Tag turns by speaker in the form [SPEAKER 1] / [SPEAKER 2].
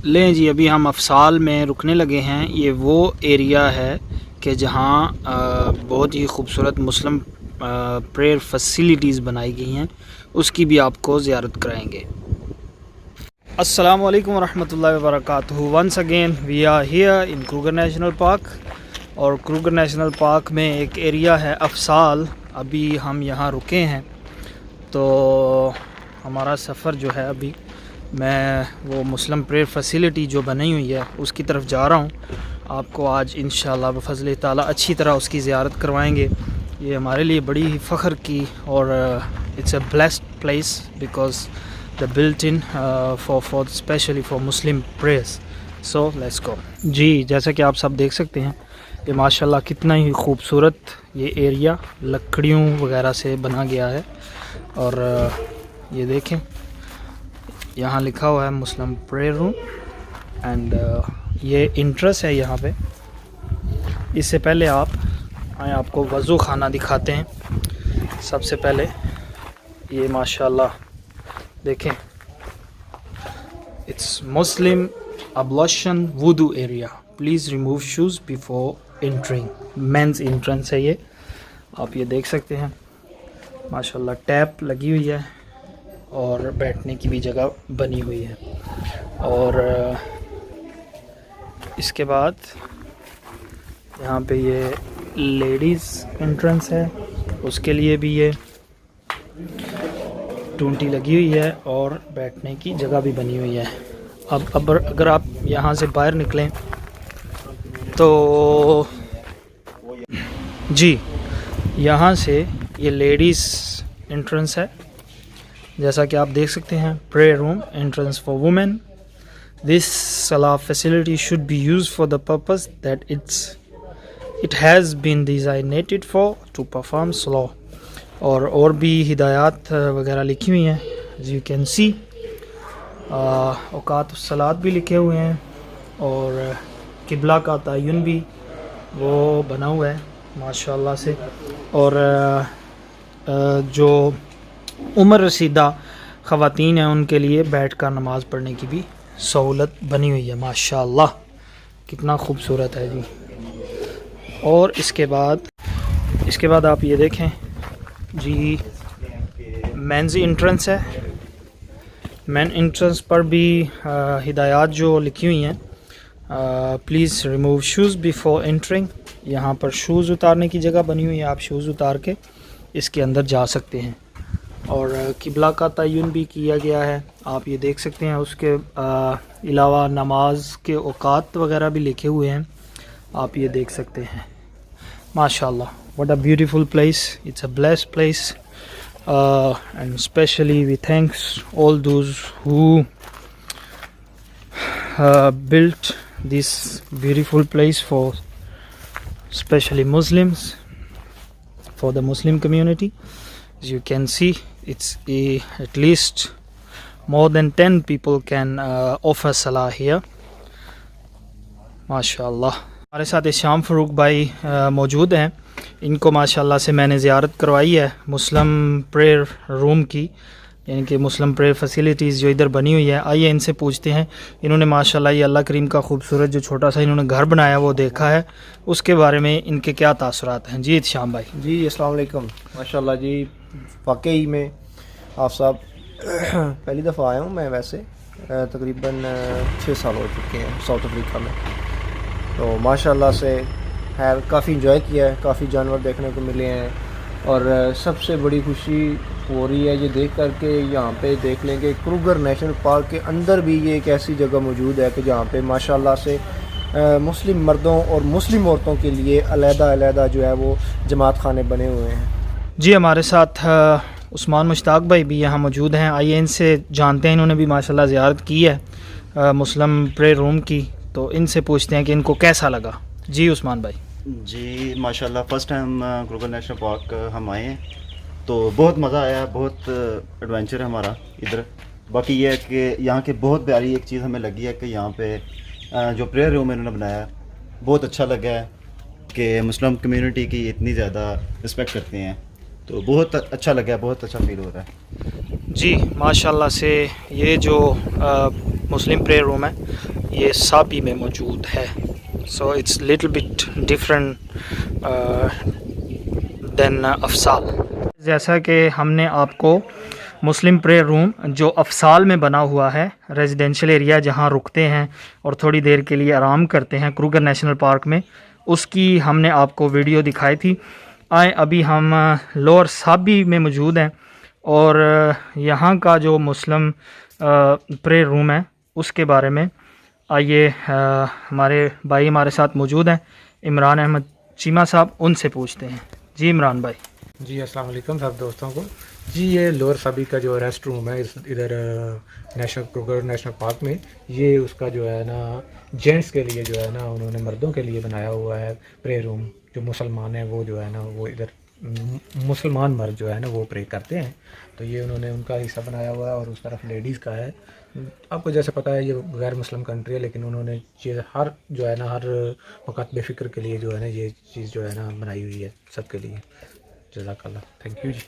[SPEAKER 1] लें जी, अभी हम अफसाल में रुकने लगे हैं। ये वो एरिया है कि जहाँ बहुत ही खूबसूरत मुस्लिम प्रेयर फैसिलिटीज़ बनाई गई हैं, उसकी भी आपको ज़ियारत कराएंगे। अस्सलामु अलैकुम रहमतुल्लाहि व बरकातुहू। Once again we are here in Kruger National Park. और क्रूगर नेशनल पार्क में एक एरिया है अफसाल, अभी हम यहाँ रुके हैं। तो हमारा सफ़र जो है, अभी मैं वो मुस्लिम प्रेयर फैसिलिटी जो बनी हुई है उसकी तरफ जा रहा हूँ। आपको आज इंशाअल्लाह बफ़ज़्ल ताला अच्छी तरह उसकी ज़ियारत करवाएंगे। ये हमारे लिए बड़ी ही फ़ख्र की और it's a blessed place because the built in for specially for Muslim prayers. So let's go जी। जैसा कि आप सब देख सकते हैं, ये माशाल्लाह कितना ही खूबसूरत ये एरिया लकड़ियों वगैरह से बना गया है। और ये देखें, यहाँ लिखा हुआ है मुस्लिम प्रेयर रूम एंड ये इंट्रेंस है यहाँ पे। इससे पहले आप आए, आपको वज़ू खाना दिखाते हैं। सबसे पहले ये माशाल्लाह देखें, इट्स मुस्लिम अब्लशन वुदू area, please remove shoes before entering. Men's entrance है ये, आप ये देख सकते हैं। माशाल्लाह टैप लगी हुई है और बैठने की भी जगह बनी हुई है। और इसके बाद यहाँ पे ये लेडीज़ एंट्रेंस है, उसके लिए भी ये टूंटी लगी हुई है और बैठने की जगह भी बनी हुई है। अब अगर आप यहाँ से बाहर निकलें तो जी, यहाँ से ये लेडीज़ एंट्रेंस है, जैसा कि आप देख सकते हैं। Prayer room entrance for women. This सलाह facility should be use for the purpose that it has been designated for to perform सलाह। और भी हिदायत वगैरह लिखी हुई हैं, एज यू कैन सी। औकात सलात भी लिखे हुए हैं और किबला का तयन भी वो बना हुआ है माशाल्लाह से। और जो उम्र रसीदा ख़वातीन हैं उनके लिए बैठ कर नमाज़ पढ़ने की भी सहूलत बनी हुई है। माशाल्लाह कितना खूबसूरत है जी। और इसके बाद आप ये देखें जी, मेंस एंट्रेंस है। मेन एंट्रेंस पर भी हिदायत जो लिखी हुई हैं, please remove shoes before entering. यहाँ पर शूज़ उतारने की जगह बनी हुई है, आप शूज़ उतार के इसके अंदर जा सकते हैं। और किबला का तयन भी किया गया है, आप ये देख सकते हैं। उसके अलावा नमाज के औकात वगैरह भी लिखे हुए हैं, आप ये देख सकते हैं। माशाल्लाह, what a beautiful place, it's a blessed place and specially we thanks all those who built this beautiful place for especially Muslims, for the Muslim community. As you can see, it's at least more than 10 people can offer salah here. माशाल्लाह। हमारे साथ इशाम फ़रूक भाई मौजूद हैं। इनको माशाल्लाह से मैंने ज़ियारत करवाई है मुस्लिम प्रेयर रूम की, यानी कि मुस्लिम प्रेयर फैसिलिटीज़ जो इधर बनी हुई है। आइए इनसे पूछते हैं। इन्होंने माशाल्लाह ये अल्लाह करीम का खूबसूरत जो छोटा सा इन्होंने घर बनाया वो देखा है, उसके बारे में इनके क्या तासुरात हैं। जी इत्शाम भाई।
[SPEAKER 2] जी अस्सलाम वालेकुम। माशाल्लाह जी, वाकई में आप साहब पहली दफ़ा आया हूँ मैं, वैसे तकरीबन 6 साल हो चुके हैं साउथ अफ्रीका में। तो माशाल्लाह से खैर काफ़ी इंजॉय किया है, काफ़ी जानवर देखने को मिले हैं। और सबसे बड़ी खुशी हो रही है ये देख कर के, यहाँ पे देख लेंगे क्रूगर नेशनल पार्क के अंदर भी ये एक ऐसी जगह मौजूद है कि जहाँ पे माशाल्लाह से मुस्लिम मर्दों और मुस्लिम औरतों के लिए अलहदा जो है वो जमात खाने बने हुए हैं।
[SPEAKER 1] जी हमारे साथ उस्मान मुश्ताक भाई भी यहाँ मौजूद हैं। आइए इनसे जानते हैं, इन्होंने भी माशाल्लाह ज़ियारत की है मुस्लिम प्रेयर रूम की, तो इनसे पूछते हैं कि इनको कैसा लगा। जी उस्मान भाई।
[SPEAKER 3] जी माशाल्लाह, first time Kruger National park हम आए हैं तो बहुत मज़ा आया, बहुत एडवेंचर है हमारा इधर। बाकी ये है कि यहाँ की बहुत प्यारी एक चीज़ हमें लगी है कि यहाँ पे जो प्रेयर रूम इन्होंने बनाया बहुत अच्छा लगा है कि मुस्लिम कम्युनिटी की इतनी ज़्यादा रिस्पेक्ट करते हैं, तो बहुत अच्छा लगा है, बहुत अच्छा फील हो रहा है।
[SPEAKER 1] जी माशाल्लाह से ये जो मुस्लिम प्रेयर रूम है, ये साबी में मौजूद है। So it's little bit different than अफसाल। जैसा कि हमने आपको मुस्लिम प्रेयर रूम जो अफसाल में बना हुआ है, रेजिडेंशियल एरिया जहां रुकते हैं और थोड़ी देर के लिए आराम करते हैं क्रूगर नेशनल पार्क में, उसकी हमने आपको वीडियो दिखाई थी। आए अभी हम लोअर साबी में मौजूद हैं और यहाँ का जो मुस्लिम प्रेयर रूम है उसके बारे में आइए हमारे भाई हमारे साथ मौजूद हैं, इमरान अहमद चीमा साहब, उनसे पूछते हैं। जी इमरान भाई।
[SPEAKER 4] जी अस्सलाम वालेकुम सब दोस्तों को। जी ये लोअर साबी का जो रेस्ट रूम है इधर नेशनल क्रूगर नेशनल पार्क में, ये उसका जो है ना जेंट्स के लिए जो है ना उन्होंने मर्दों के लिए बनाया हुआ है प्रेयर रूम। जो मुसलमान है वो जो है ना वो इधर मुसलमान मर्द जो है ना वो प्रे करते हैं, तो ये उन्होंने उनका हिस्सा बनाया हुआ है और उस तरफ लेडीज़ का है। आपको जैसे पता है ये गैर मुस्लिम कंट्री है, लेकिन उन्होंने ये हर जो है ना हर वक़्त बेफ़िक्र के लिए जो है ना ये चीज़ जो है ना बनाई हुई है सबके लिए। जज़ाकल्लाह, थैंक यू जी।